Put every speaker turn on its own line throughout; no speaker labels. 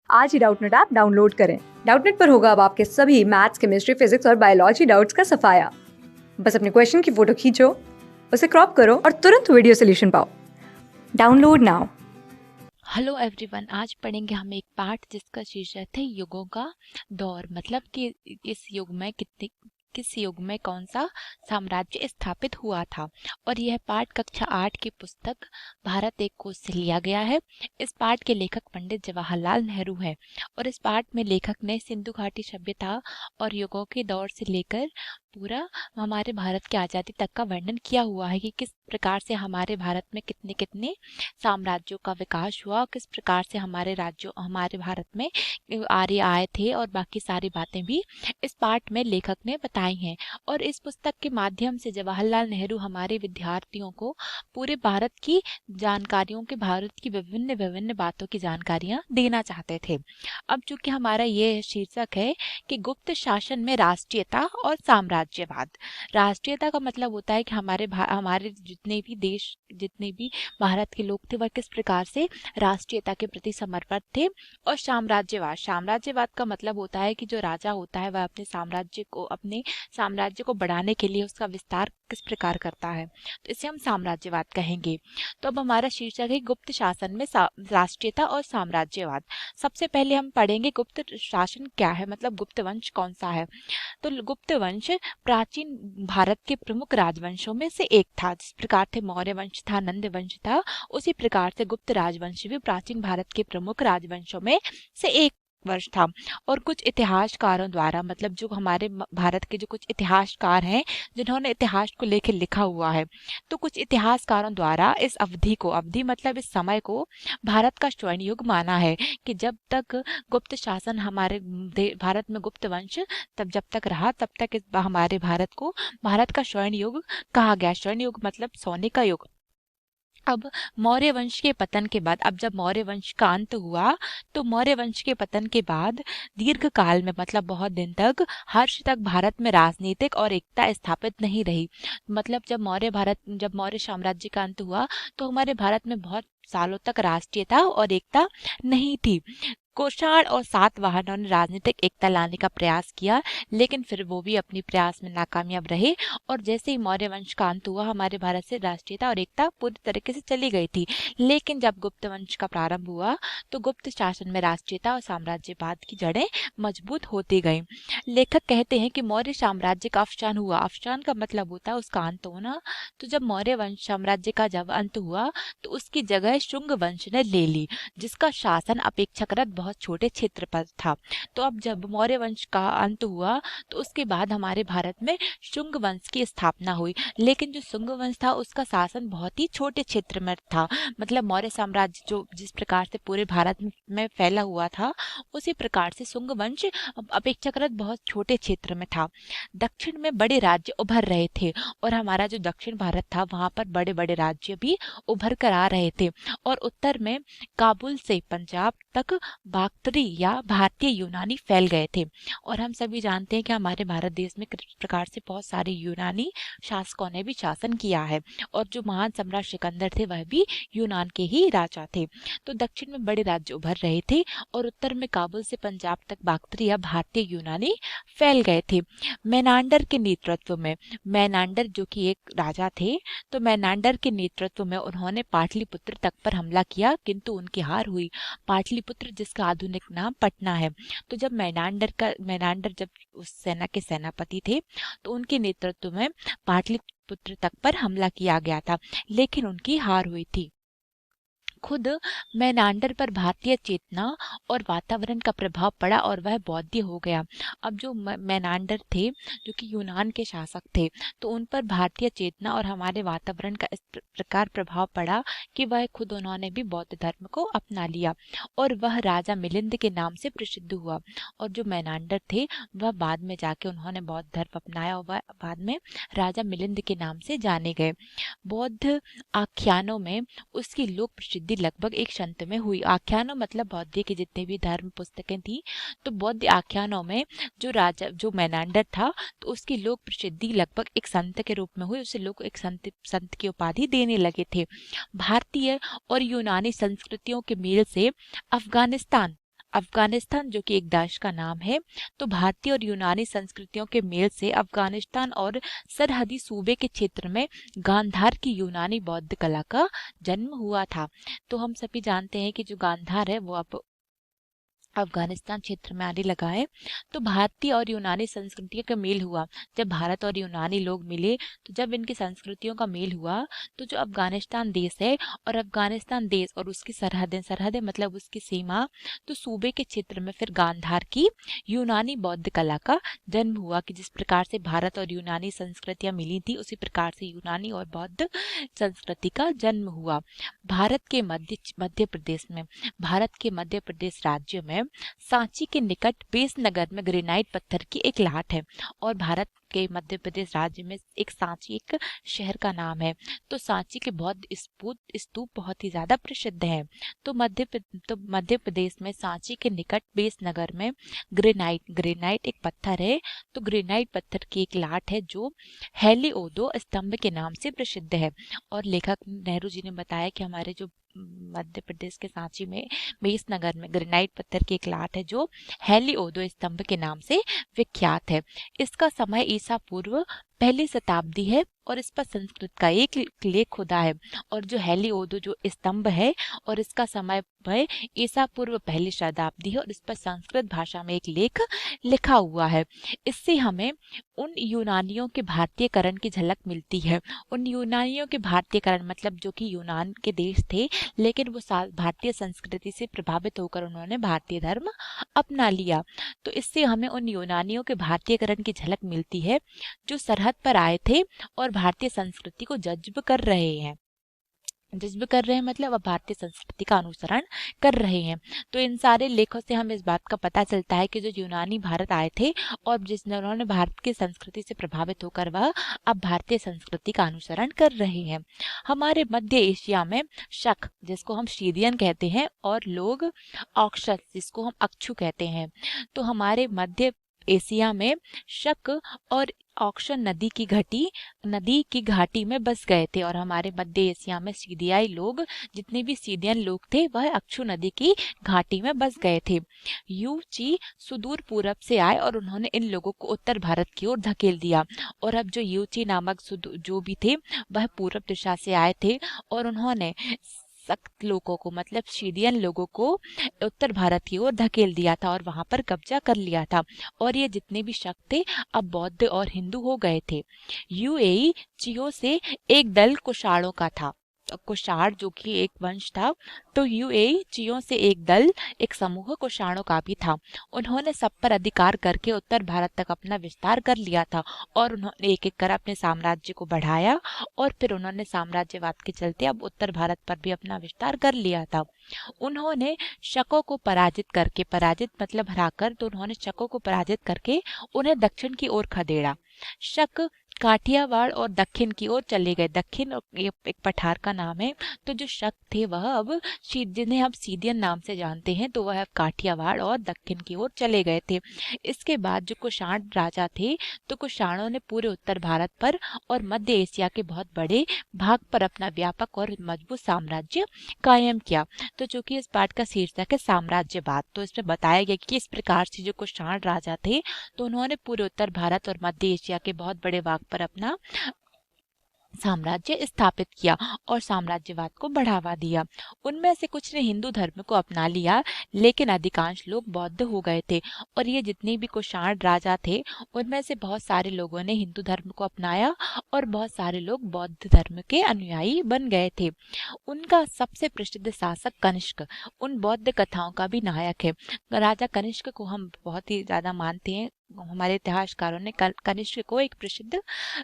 आज ही Doubtnut app download करें। Doubtnut पर होगा अब आपके सभी मैथ्स, केमिस्ट्री, फिजिक्स और बायोलॉजी डाउट्स का सफाया। बस अपने क्वेश्चन की फोटो खींचो, उसे क्रॉप करो और तुरंत वीडियो सोल्यूशन पाओ। Download now.
हेलो एवरीवन, आज पढ़ेंगे हम एक पाठ जिसका शीर्षक है युगों का दौर। मतलब कि किस युग में कौन सा साम्राज्य स्थापित हुआ था। और यह पाठ कक्षा 8 की पुस्तक भारत एक कोश से लिया गया है। इस पाठ के लेखक पंडित जवाहरलाल नेहरू हैं और इस पाठ में लेखक ने सिंधु घाटी सभ्यता और युगों के दौर से लेकर पूरा हमारे भारत की आज़ादी तक का वर्णन किया हुआ है कि किस प्रकार से हमारे भारत में कितने कितने साम्राज्यों का विकास हुआ, किस प्रकार से हमारे भारत में आर्य आए थे और बाकी सारी बातें भी इस पाठ में लेखक ने बताई हैं। और इस पुस्तक के माध्यम से जवाहरलाल नेहरू हमारे विद्यार्थियों को पूरे भारत की जानकारियों के भारत की विभिन्न विभिन्न बातों की जानकारियां देना चाहते थे। अब चूंकि हमारा ये शीर्षक है कि गुप्त शासन में राष्ट्रीयता और साम्राज्यवाद। राष्ट्रीयता का मतलब होता है कि हमारे जितने भी भारत के लोग थे वह किस प्रकार से राष्ट्रीयता के प्रति समर्पित थे। और साम्राज्यवाद का मतलब होता है कि जो राजा होता है वह अपने साम्राज्य को बढ़ाने के लिए उसका विस्तार किस प्रकार करता है, तो इसे हम साम्राज्यवाद कहेंगे। तो अब हमारा शीर्षक है गुप्त शासन में राष्ट्रीयता और साम्राज्यवाद। सबसे पहले हम पढ़ेंगे गुप्त शासन क्या है, मतलब गुप्त वंश कौन सा है। तो गुप्त वंश प्राचीन भारत के प्रमुख राजवंशों में से एक था। जिस प्रकार से मौर्य वंश था, नंद वंश था, उसी प्रकार से गुप्त राजवंश भी प्राचीन भारत के प्रमुख राजवंशों में से एक वर्ष था। और कुछ इतिहासकारों द्वारा, मतलब जो हमारे भारत के जो कुछ इतिहासकार हैं जिन्होंने इतिहास को लेकर लिखा हुआ है, तो कुछ इतिहासकारों द्वारा इस अवधि मतलब इस समय को भारत का स्वर्ण युग माना है। कि जब तक गुप्त शासन भारत में गुप्त वंश जब तक रहा तब तक हमारे भारत का स्वर्ण युग कहा गया। स्वर्ण युग मतलब सोने का युग। अब मौर्य वंश के पतन के बाद, अब जब मौर्य वंश का अंत हुआ तो मौर्य वंश के पतन के बाद दीर्घ काल में, मतलब बहुत दिन तक, हर्ष तक भारत में राजनीतिक और एकता स्थापित नहीं रही। मतलब जब मौर्य साम्राज्य का अंत हुआ तो हमारे भारत में बहुत सालों तक राष्ट्रीयता और एकता नहीं थी। कुषाण और सातवाहनों ने राजनीतिक एकता लाने का प्रयास किया, लेकिन फिर वो भी अपनी प्रयास में नाकामयाब रहे। और जैसे ही मौर्य वंश का अंत हुआ हमारे भारत से राष्ट्रीयता और एकता पूरी तरीके से चली गई थी। लेकिन जब गुप्त वंश का प्रारंभ हुआ तो गुप्त शासन में राष्ट्रीयता और साम्राज्यवाद की जड़ें मजबूत होती गईं। लेखक कहते हैं कि मौर्य साम्राज्य का अवसान हुआ। अवसान का मतलब होता है उसका अंत होना। तो जब मौर्य वंश साम्राज्य का जब अंत हुआ तो उसकी जगह शुंग वंश ने ले ली, जिसका शासन अपेक्षाकृत बहुत छोटे क्षेत्र पर था। तो अब जब मौर्य वंश का अंत हुआ तो उसके बाद हमारे भारत में शुंग वंश की स्थापना हुई। लेकिन जो शुंग वंश था उसका शासन बहुत ही छोटे क्षेत्र में था। मतलब मौर्य साम्राज्य जो जिस प्रकार से पूरे भारत में फैला हुआ था, उसी प्रकार से शुंग वंश अपेक्षाकृत बहुत छोटे क्षेत्र में था। दक्षिण में बड़े राज्य उभर रहे थे और हमारा जो दक्षिण भारत था वहां पर बड़े बड़े राज्य भी उभर कर आ रहे थे। और उत्तर में काबुल से पंजाब तक बाक्तरी या भारतीय यूनानी फैल गए थे। और हम सभी जानते हैं कि हमारे भारत देश में किस प्रकार से बहुत सारे यूनानी शासकों ने भी शासन किया है और जो महान सम्राट सिकंदर थे वह भी यूनान के ही राजा थे। तो दक्षिण में बड़े राज्य उभर रहे थे और उत्तर में काबुल से पंजाब तक बाक्तरी या भारतीय यूनानी फैल गए थे। मेनांडर के नेतृत्व में, मेनांडर जो कि एक राजा थे, तो मेनांडर के नेतृत्व में उन्होंने पाटलिपुत्र तक पर हमला किया, किंतु उनकी हार हुई। पाटलिपुत्र जिसका आधुनिक नाम पटना है। तो जब मेनांडर जब उस सेना के सेनापति थे तो उनके नेतृत्व में पाटलिपुत्र तक पर हमला किया गया था, लेकिन उनकी हार हुई थी। खुद मेनांडर पर भारतीय चेतना और वातावरण का प्रभाव पड़ा और वह बौद्ध हो गया। अब जो मेनांडर थे जो कि यूनान के शासक थे, तो उन पर भारतीय चेतना और हमारे वातावरण का इस प्रकार प्रभाव पड़ा कि उन्होंने भी बौद्ध धर्म को अपना लिया और वह राजा मिलिंद के नाम से प्रसिद्ध हुआ। और जो मेनांडर थे वह बाद में जाके उन्होंने बौद्ध धर्म अपनाया और वह बाद में राजा मिलिंद के नाम से जाने गए। बौद्ध आख्यानों में उसकी लोक प्रसिद्धि लगभग एक संत में हुई। आख्यानों मतलब बौद्ध की जितने भी धर्म पुस्तकें थी, तो बौद्ध आख्यानों में जो मेनांडर था तो उसकी लोक प्रसिद्धि लगभग एक संत के रूप में हुई। उसे लोग एक संत की उपाधि देने लगे थे। भारतीय और यूनानी संस्कृतियों के मेल से अफगानिस्तान अफगानिस्तान जो कि एक देश का नाम है, तो भारतीय और यूनानी संस्कृतियों के मेल से अफगानिस्तान और सरहदी सूबे के क्षेत्र में गांधार की यूनानी बौद्ध कला का जन्म हुआ था। तो हम सभी जानते हैं कि जो गांधार है वो अब अफगानिस्तान क्षेत्र में आने लगा है। तो भारतीय और यूनानी संस्कृतियों का मेल हुआ। जब भारत और यूनानी लोग मिले, तो जब इनकी संस्कृतियों का मेल हुआ, तो जो अफगानिस्तान देश है और अफगानिस्तान देश और उसकी सरहदें सरहदें मतलब उसकी सीमा, तो सूबे के क्षेत्र में फिर गांधार की यूनानी बौद्ध कला का जन्म हुआ। कि जिस प्रकार से भारत और यूनानी संस्कृतियां मिली थी, उसी प्रकार से यूनानी और बौद्ध संस्कृति का जन्म हुआ। भारत के मध्य प्रदेश में, भारत के मध्य प्रदेश राज्य में सांची के निकट बेसनगर में ग्रेनाइट पत्थर की एक लाट है। और भारत के मध्य प्रदेश राज्य में एक सांची एक शहर का नाम है। तो सांची के बौद्ध स्तूप बहुत ही ज्यादा प्रसिद्ध है। तो मध्य प्रदेश में सांची के निकट बेसनगर में ग्रेनाइट एक पत्थर है। तो ग्रेनाइट पत्थर की एक लाट है जो हेलिओदो स्तंभ के नाम से प्रसिद्ध है। और लेखक नेहरू जी ने बताया कि हमारे जो मध्य प्रदेश के सांची में बेसनगर में ग्रेनाइट पत्थर की एक लाट है जो हेलिओदो स्तंभ के नाम से विख्यात है। इसका समय ईसा पूर्व पहली शताब्दी है और इस पर संस्कृत का एक लेख खुदा है। और जो हेलिओदो जो स्तंभ है और इसका समय है ईसा पूर्व पहली शताब्दी है और इस पर संस्कृत भाषा में एक लेख लिखा हुआ है। इससे हमें उन यूनानियों के भारतीयकरण की झलक मिलती है। उन यूनानियों के भारतीयकरण मतलब जो कि यूनान के देश थे, लेकिन वो भारतीय संस्कृति से प्रभावित होकर उन्होंने भारतीय धर्म अपना लिया। तो इससे हमें उन यूनानियों के भारतीयकरण की झलक मिलती है जो सरहद पर आए थे और भारतीय संस्कृति को जज्ब कर रहे हैं। जज्ब कर रहे हैं मतलब अब भारतीय संस्कृति का अनुसरण कर रहे हैं। तो इन सारे लेखों से हमें इस बात का पता चलता है कि जो यूनानी भारत आए थे और जिसने उन्होंने भारत की संस्कृति से प्रभावित होकर वह अब भारतीय संस्कृति का अनुसरण कर रहे हैं। हमारे मध्य एशिया में शक जिसको हम शीदियन कहते हैं और लोग ऑक्सस जिसको हम अक्षु कहते हैं। तो हमारे मध्य एशिया में शक और ऑक्शन नदी की घाटी में बस गए थे। और हमारे मध्य एशिया में सीदियाई लोग जितने भी सीदियन लोग थे वह अक्षु नदी की घाटी में बस गए थे। यू ची सुदूर पूरब से आए और उन्होंने इन लोगों को उत्तर भारत की ओर धकेल दिया। और अब जो यू ची नामक जो भी थे वह पूर्व दिशा से आए थे और उन्होंने सख्त लोगों को मतलब शीदियन लोगों को उत्तर भारत की ओर धकेल दिया था और वहां पर कब्जा कर लिया था। और ये जितने भी शक थे अब बौद्ध और हिंदू हो गए थे। यूएई चियो से एक दल कुषाणों का था। कुषाण जो कि एक वंश था, तो यूएई चियो से एक समूह कुषाणों का भी था। उन्होंने सब पर अधिकार करके उत्तर भारत तक अपना विस्तार कर लिया था और उन्होंने एक एक कर अपने साम्राज्य को बढ़ाया और फिर उन्होंने साम्राज्यवाद के चलते अब उत्तर भारत पर भी अपना विस्तार कर लिया था। उन्होंने शकों को पराजित मतलब हराकर, तो उन्होंने शकों को पराजित करके उन्हें दक्षिण की ओर खदेड़ा। शक काठियावाड़ और दक्षिण की ओर चले गए। दक्षिण एक पठार का नाम है। तो जो शक थे वह अब जिन्हें हम सीदियन नाम से जानते हैं, तो वह अब काठियावाड़ और दक्षिण की ओर चले गए थे। इसके बाद जो कुषाण राजा थे, तो कुषाणों ने पूरे उत्तर भारत पर और मध्य एशिया के बहुत बड़े भाग पर अपना व्यापक और मजबूत साम्राज्य कायम किया। तो चूंकि इस पाठ का शीर्षक है साम्राज्यवाद, तो इसमें बताया गया कि इस प्रकार से जो कुषाण राजा थे, तो उन्होंने पूरे उत्तर भारत और मध्य एशिया के बहुत बड़े भाग पर अपना साम्राज्य स्थापित किया और साम्राज्यवाद को बढ़ावा दिया। उनमें से कुछ ने हिंदू धर्म को अपना लिया, लेकिन अधिकांश लोग बौद्ध हो गए थे। और ये जितने भी कुषाण राजा थे उनमें से बहुत सारे लोगों ने हिंदू धर्म को अपनाया और बहुत सारे लोग बौद्ध धर्म के अनुयायी बन गए थे। उनका सबसे प्रसिद्ध शासक कनिष्क उन बौद्ध कथाओं का भी नायक है। राजा कनिष्क को हम बहुत ही ज्यादा मानते हैं। हमारे इतिहासकारों ने कनिष्क को एक प्रसिद्ध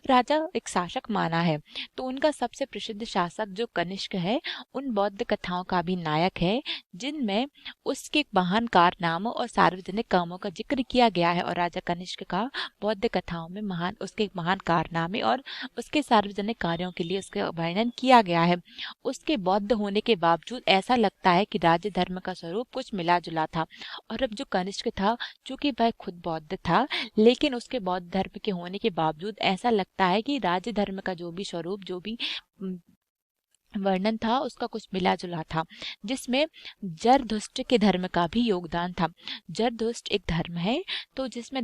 राजा एक शासक माना है। तो उनका सबसे प्रसिद्ध शासक जो कनिष्क है उन बौद्ध कथाओं का भी नायक है, जिनमें उसके महान कारनामों और सार्वजनिक कामों का जिक्र किया गया है। और राजा कनिष्क का बौद्ध कथाओं में उसके महान कारनामे और उसके सार्वजनिक कार्यों के लिए उसका वर्णन किया गया है। उसके बौद्ध होने के बावजूद ऐसा लगता है कि राज्य धर्म का स्वरूप कुछ मिला जुला था। और अब जो कनिष्क था, चूंकि वह खुद बौद्ध था, लेकिन उसके बौद्ध धर्म के होने के बावजूद ऐसा लगता है कि राज्य धर्म का जो भी स्वरूप जो भी वर्णन था उसका कुछ मिला जुला था, जिसमें जरदुष्ट के धर्म का भी योगदान था। जरदुष्ट एक धर्म है, तो जिसमें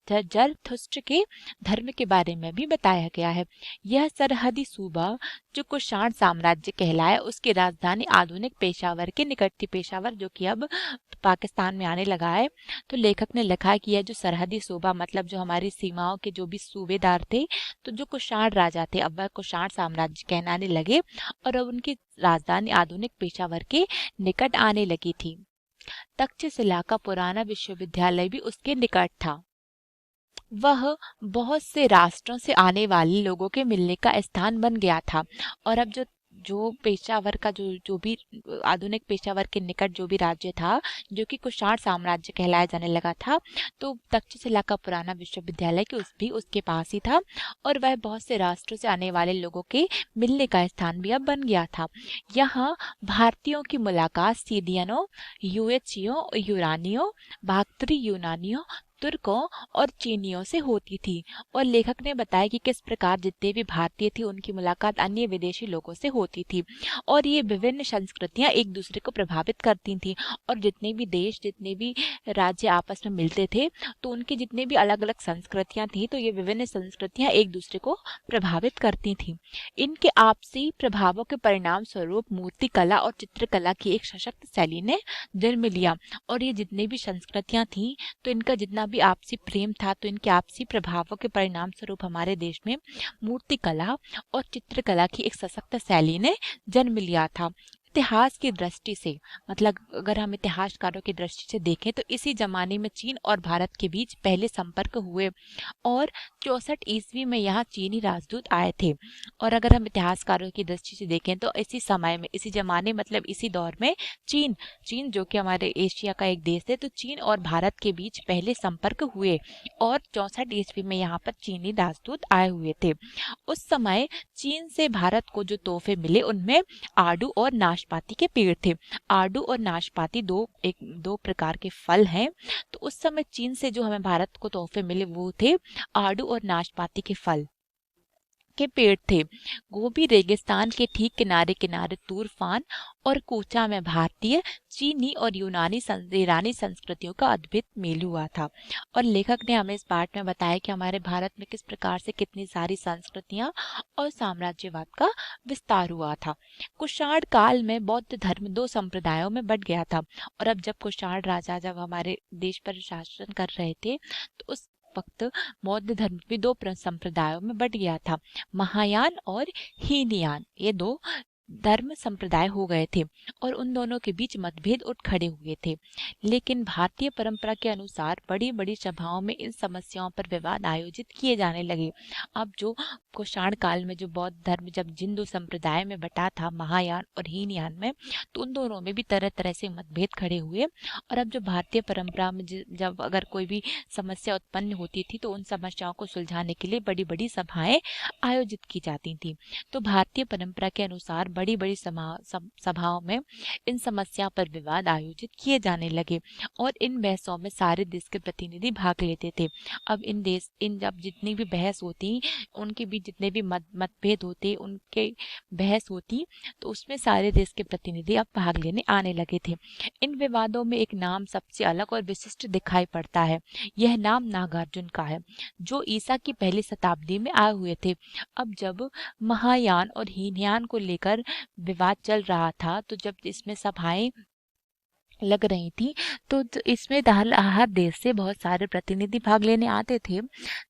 जरथुस्त्र के धर्म के बारे में भी बताया गया है। यह सरहदी सूबा जो कुषाण साम्राज्य कहलाए, उसकी राजधानी आधुनिक पेशावर के निकट थी। पेशावर जो कि अब पाकिस्तान में आने लगा है। तो लेखक ने लिखा है कि यह जो सरहदी सूबा मतलब जो हमारी सीमाओं के जो भी सूबेदार थे, तो जो कुषाण राजा थे अब वह कुषाण साम्राज्य कहलाने लगे और अब उनकी राजधानी आधुनिक पेशावर के निकट आने लगी थी। तक्षशिला का पुराना विश्वविद्यालय भी उसके निकट था। वह बहुत से राष्ट्रों से आने वाले लोगों के मिलने का स्थान बन गया था। और अब जो जो पेशावर का जो जो भी आधुनिक पेशावर के निकट जो भी राज्य था, जो कि कुषाण साम्राज्य कहलाया जाने लगा था, तो तक्षशिला का पुराना विश्वविद्यालय कि भी उसके पास ही था और वह बहुत से राष्ट्रों से आने वाले लोगों के मिलने का स्थान भी अब बन गया था। यहाँ भारतीयों की मुलाकात सीदियनों, यूएचियों, यूरानियों, भागत्री यूनानियों, तुर्कों और चीनियों से होती थी। और लेखक ने बताया कि किस प्रकार जितने भी भारतीय थे उनकी मुलाकात अन्य विदेशी लोगों से होती थी और ये विभिन्न संस्कृतियां एक दूसरे को प्रभावित करती थी। और जितने भी देश, जितने भी राज्य आपस में मिलते थे, तो उनकी जितने भी अलग अलग संस्कृतियां थी, तो ये विभिन्न संस्कृतियां एक दूसरे को प्रभावित करती थी। इनके आपसी प्रभावों के परिणाम स्वरूप मूर्ति कला और चित्रकला की एक सशक्त शैली ने जन्म लिया। और ये जितने भी संस्कृतियां थी, तो इनका जितना भी आपसी प्रेम था, तो इनके आपसी प्रभावों के परिणाम स्वरूप हमारे देश में मूर्ति कला और चित्रकला की एक सशक्त शैली ने जन्म लिया था। इतिहास की दृष्टि से मतलब अगर हम इतिहासकारों की दृष्टि से देखें तो इसी जमाने में चीन और भारत के बीच पहले संपर्क हुए और 64 ईस्वी में यहाँ चीनी राजदूत आए थे। और अगर हम इतिहासकारों की दृष्टि से देखें तो इसी समय में, इसी जमाने मतलब इसी दौर में चीन चीन जो कि हमारे एशिया का एक देश है, तो चीन और भारत के बीच पहले संपर्क हुए और 64 ईस्वी में यहाँ पर चीनी राजदूत आए हुए थे। उस समय चीन से भारत को जो तोहफे मिले उनमें आड़ू और नाशपाती के पेड़ थे। आड़ू और नाशपाती दो प्रकार के फल हैं। तो उस समय चीन से जो हमें भारत को तोहफे मिले वो थे आड़ू और नाशपाती के फल के पेड़ थे। गोबी रेगिस्तान के ठीक किनारे किनारे तूरफान और कूचा में भारतीय, चीनी और ईरानी संस्कृतियों का अद्भुत मेल हुआ था। और लेखक ने हमें इस पाठ में बताया कि हमारे भारत में किस प्रकार से कितनी सारी संस्कृतियां और साम्राज्यवाद का विस्तार हुआ था। कुषाण काल में बौद्ध धर्म दो संप्रदायों में बंट गया था। और अब जब कुषाण राजा जब हमारे देश पर शासन कर रहे थे, तो उस वक्त बौद्ध धर्म भी दो संप्रदायों में बंट गया था। महायान और हीनयान, ये दो धर्म संप्रदाय हो गए थे और उन दोनों के बीच मतभेद उठ खड़े हुए थे। लेकिन भारतीय परंपरा के अनुसार बड़ी बड़ी सभाओं में इन समस्याओं पर विवाद आयोजित किए जाने लगे। अब जो कुषाण काल में जो बौद्ध धर्म जब जिन दो संप्रदाय में बटा था, महायान और हीनयान में, तो उन दोनों में भी तरह तरह से मतभेद खड़े हुए। और अब जो भारतीय परंपरा में जब अगर कोई भी समस्या उत्पन्न होती थी, तो उन समस्याओं को सुलझाने के लिए बड़ी बड़ी सभाएं आयोजित की जाती थी। तो भारतीय परंपरा के अनुसार बड़ी बड़ी सभाओं में इन समस्या पर विवाद आयोजित किए जाने लगे और इन बहसों में सारे देश के प्रतिनिधि भाग लेते थे। अब इन जब जितनी भी बहस होती, उनके बीच जितने भी मतभेद होते, उनके बहस होती, तो उसमें सारे देश के प्रतिनिधि अब भाग लेने आने लगे थे। इन विवादों में एक नाम सबसे अलग और विशिष्ट दिखाई पड़ता है। यह नाम नागार्जुन का है, जो ईसा की पहली शताब्दी में आए हुए थे। अब जब महायान और हीनयान को लेकर विवाद चल रहा था, तो जब इसमें सभाएं लग रही थी, तो इसमें हर देश से बहुत सारे प्रतिनिधि भाग लेने आते थे।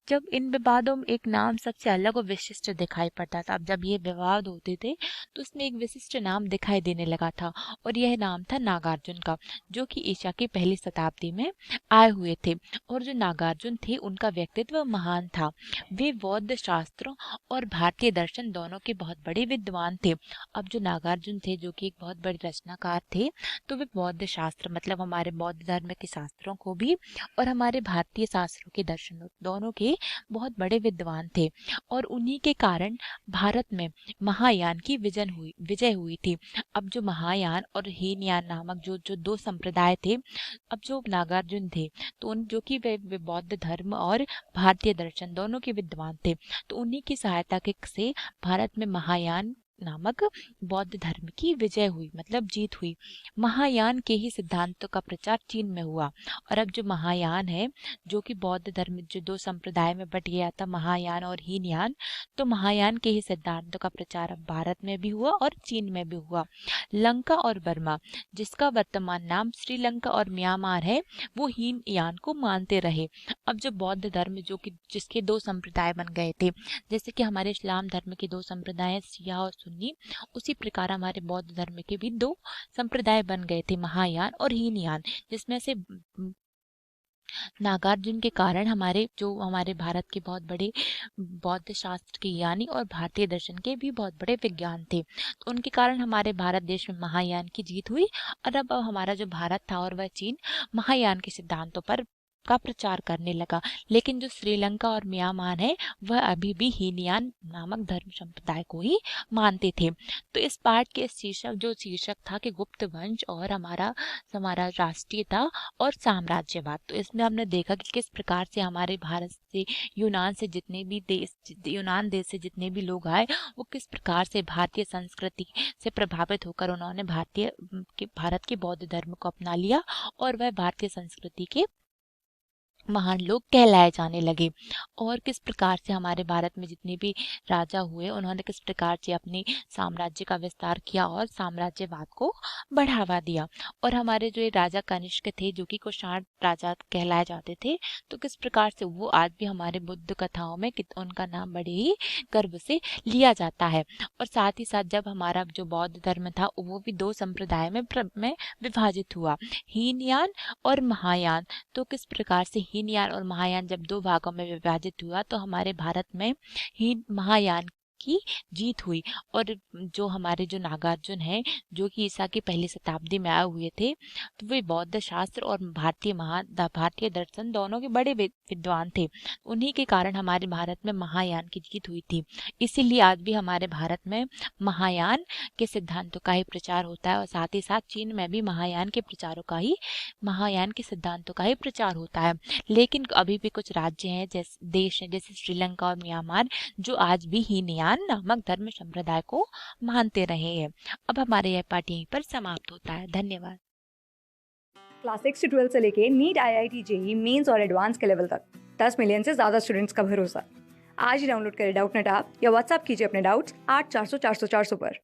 जब इन विवादों में एक नाम सबसे अलग और विशिष्ट दिखाई पड़ता था, अब जब ये विवाद होते थे तो उसमें एक विशिष्ट नाम दिखाई देने लगा था और यह नाम था नागार्जुन का, जो कि ईसा की पहली शताब्दी में आए हुए थे। और जो नागार्जुन थे उनका व्यक्तित्व महान था। वे बौद्ध शास्त्रों और भारतीय दर्शन दोनों के बहुत बड़े विद्वान थे। अब जो नागार्जुन थे, जो कि एक बहुत बड़े रचनाकार थे, तो वे बौद्ध शास्त्र मतलब हमारे बौद्ध धर्म के शास्त्रों को भी और हमारे भारतीय शास्त्रों के दर्शनों दोनों के बहुत बड़े विद्वान थे। और उन्हीं के कारण भारत में महायान की विजय हुई थी। अब जो महायान और हीनयान नामक जो दो संप्रदाय थे, अब जो नागार्जुन थे, तो उन जो कि वे बौद्ध धर्म और भारतीय दर्शन दोनों के विद्वान थे, तो उन्हीं की सहायता से भारत में महायान नामक बौद्ध धर्म की विजय हुई, मतलब जीत हुई। महायान के ही सिद्धांतों का प्रचार चीन में हुआ। और अब जो महायान है, जो कि बौद्ध धर्म जो दो संप्रदाय में बट गया था, महायान और हीनयान, तो महायान के ही सिद्धांतों का प्रचार अब भारत में भी हुआ और चीन में भी हुआ। लंका और बर्मा, जिसका वर्तमान नाम श्रीलंका और म्यांमार है, वो हीनयान को मानते रहे। अब जो बौद्ध धर्म जो कि जिसके दो संप्रदाय बन गए थे, जैसे कि हमारे इस्लाम धर्म के दो संप्रदाय हैं, शिया और सुन्नी, उसी प्रकार हमारे बौद्ध धर्म के भी दो संप्रदाय बन गए थे, महायान और हीनयान, जिसमें से नागार्जुन के कारण हमारे भारत के बहुत बड़े बौद्ध शास्त्र के ज्ञानी और भारतीय दर्शन के भी बहुत बड़े विज्ञान थे, तो उनके कारण हमारे भारत देश में महायान की जीत हुई। और अब हमारा जो भारत था और वह चीन महायान के सिद्धांतों पर का प्रचार करने लगा। लेकिन जो श्रीलंका और म्यांमार है, वह अभी भी हीनयान नामक धर्म संप्रदाय को ही मानते थे। तो इस पाठ के शीर्षक था कि गुप्त वंश और हमारा राष्ट्रीयता और साम्राज्यवाद। तो इसमें हमने देखा कि किस प्रकार से हमारे भारत से यूनान देश से जितने भी लोग आए, वो किस प्रकार से भारतीय संस्कृति से प्रभावित होकर उन्होंने भारत के बौद्ध धर्म को अपना लिया और वह भारतीय संस्कृति के महान लोग कहलाए जाने लगे। और किस प्रकार से हमारे भारत में जितने भी राजा हुए, उन्होंने किस प्रकार से अपने साम्राज्य का विस्तार किया और साम्राज्यवाद को बढ़ावा दिया। और हमारे जो ये राजा कनिष्क थे, जो कि कुषाण राजा कहलाए जाते थे, तो किस प्रकार से वो आज भी हमारे बुद्ध कथाओं में उनका नाम बड़े ही गर्व से लिया जाता है। और साथ ही साथ जब हमारा जो बौद्ध धर्म था, वो भी दो संप्रदाय में विभाजित हुआ, हीनयान और महायान। तो किस प्रकार से हीनयान और महायान जब दो भागों में विभाजित हुआ, तो हमारे भारत में महायान की जीत हुई। और जो हमारे जो नागार्जुन हैं, जो कि ईसा की पहली शताब्दी में आए हुए थे, तो वे बौद्ध शास्त्र और भारतीय दर्शन दोनों के बड़े विद्वान थे। उन्हीं के कारण हमारे भारत में महायान की जीत हुई थी। इसीलिए आज भी हमारे भारत में महायान के सिद्धांतों का ही प्रचार होता है और साथ ही साथ चीन में भी महायान के सिद्धांतों का ही प्रचार होता है। लेकिन अभी भी कुछ राज्य हैं, देश हैं, जैसे श्रीलंका और म्यांमार, जो आज भी हीनयान नामक धर्म संप्रदाय को मानते रहे हैं। अब हमारे यह पाठ यहीं पर समाप्त होता है। धन्यवाद।
क्लास 6 से 12 से लेके नीट, IIT, JEE मेंस और एडवांस के लेवल तक 10 मिलियन से ज़्यादा स्टूडेंट्स का भरोसा। आज ही डाउनलोड करें डाउटनेट ऐप या व्हाट्सएप कीजिए अपने डाउट्स 8400 400 400 पर।